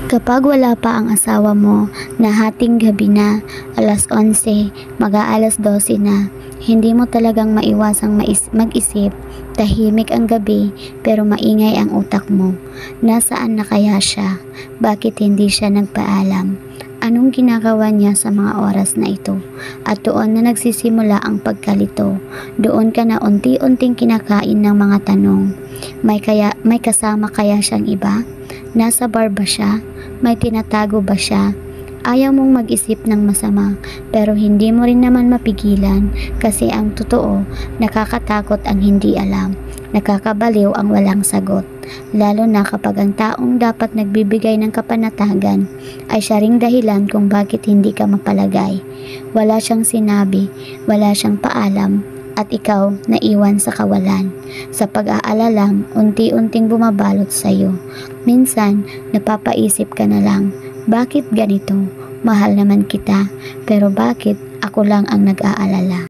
Kapag wala pa ang asawa mo na hating gabi na, alas 11, mag-aalas 12 na, hindi mo talagang maiwasang mag-isip, tahimik ang gabi pero maingay ang utak mo. Nasaan na kaya siya? Bakit hindi siya nagpaalam? Anong ginagawa niya sa mga oras na ito? At doon na nagsisimula ang pagkalito. Doon ka na unti-unting kinakain ng mga tanong. May kasama kaya siyang iba? Nasa bar ba siya? May tinatago ba siya? Ayaw mong mag-isip ng masama pero hindi mo rin naman mapigilan kasi ang totoo, nakakatakot ang hindi alam. Nakakabaliw ang walang sagot. Lalo na kapag ang taong dapat nagbibigay ng kapanatagan ay siya ring dahilan kung bakit hindi ka mapalagay. Wala siyang sinabi, wala siyang paalam, at ikaw naiwan sa kawalan. Sa pag-aalalang unti-unting bumabalot sa iyo. Minsan, napapaisip ka na lang, bakit ganito? Mahal naman kita, pero bakit ako lang ang nag-aalala?